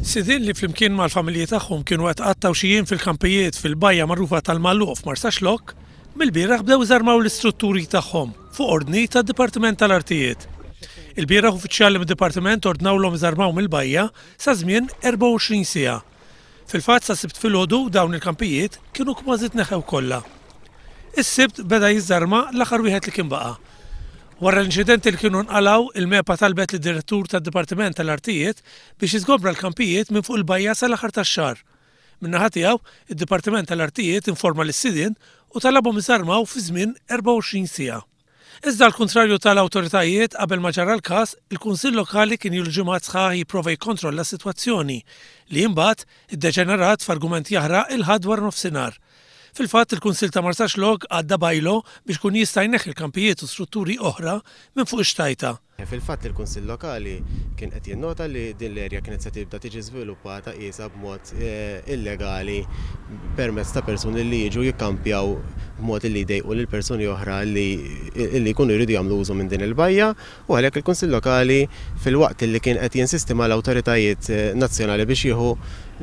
Sidin li flimkien mal-familji tagħhom kienu qed qattaw xijien fil-kampijiet fil-bajja magħrufa tal-Magħluq f'Marsa Xlokk, mill-bieraħ bdew iżarmaw l-istrutturi tagħhom fuq ordni tad-Dipartiment tal-Artijiet. Il-bieraħ uffiċjali mid-Dipartiment ordnawlhom iżarmaw mill-bajja sa żmien 24 siegħa. Fil-fatt sa sibt filgħodu dawn il-kampijiet kienu kważi tneħħew kollha. Is-sibt beda jiżarma l-aħħar wieħed li kien baqa'. Wara l-inċidenti li kienu nqalgħu, il-MEPA talbet lid-Direttur tad-Dipartiment tal-Artijiet biex jiżgobbra l-kampijiet minn fuq il-bajja sal-aħħar tax-xahar. Min-naħa tiegħu, id-Dipartiment tal-Artijiet informa lis-sidien u talabhom iżarmaw fi żmien 24 siegħa. Iżda l-kuntrarju tal-awtoritajiet qabel ma ġara l-każ, il-Kunsill Lokali kien ilu ġimgħat sħaħ jipprova jikkontrolla s-sitwazzjoni li imbagħad iddeġenerat f'argument jaħraq il-ħadd wara nofsinhar. Fil-fatt il-Kunsill ta' Marsa Xlokk għadda bajlo biex kun jista' jneħħi l-kampijiet u strutturi oħra minn fuq ix-xtajta. Fil-fatt il-Kunsill Lokali kien qed jinnota li din l-erja kienet se tibda tiġi żviluppata qiesha b'mod illegali permezz ta' persuni li jiġu jikkampjaw b'mod li jdejqu lil persuni oħra li jkunu jridu jagħmlu użu minn din il-bajja u għalhekk il-Kunsill Lokali fil-waqt li kien qed jinsisti mal-awtoritajiet nazzjonali biex jieħu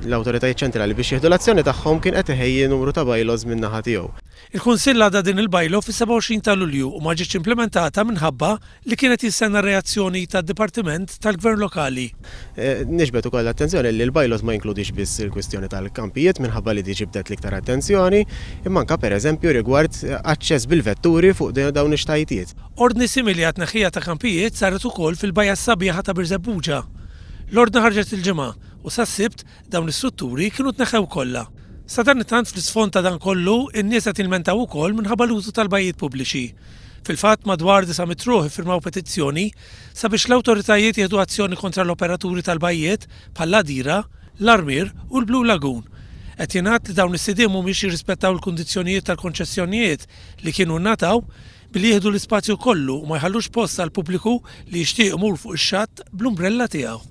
l-awtoritajiet ċentrali biex jieħdu l-azzjoni tagħhom kien qed iħejji numru ta' bajlos minn naħa tiegħu. Il-Kunsill għadha din il-bajlo fis-27 ta' Lulju u ma ġietx implementata minħabba li kienet jistenna reazzjoni tad-Dipartiment tal-Gvern Lokali. Nixbet ukoll attenzjoni li l-bajlos ma jinkludix biss il-kwistjoni tal-kampijiet minħabba li diġi bdet l-iktar attenzjoni, imma anke pereżempju rigward aċċess bil-vetturi fuq dawn ix-xtajtiet. Ordni simili għat tneħħija ta' kampijiet saret ukoll fil-bajja sabiħa ta' Birzebbuġa. L-ordni ħarġet il-ġimgħa u sas-sibt dawn l-istrutturi kienu tneħħew kollha. Sa dan it-tant fl-isfond ta' dan kollu, in-nies qed jilmentaw ukoll minħabba l-użu tal-bajjiet pubbliċi. Fil-fatt madwar 9 mitruħ iffirmaw petizzjoni sabiex l-awtoritajiet jieħdu azzjoni kontra l-operaturi tal-bajjiet bħall Dira, l-Armir u l-Blue Lagoon. Qed jingħad li dawn is-sidien mhumiex jirrispettaw il-kundizzjonijiet tal-konċessjonijiet li kienu nnataw billi jieħdu l-ispazju kollu u ma jħallux post għall-pubbliku li jixtieq imur fuq ix-xatt bl-umbrella tiegħu.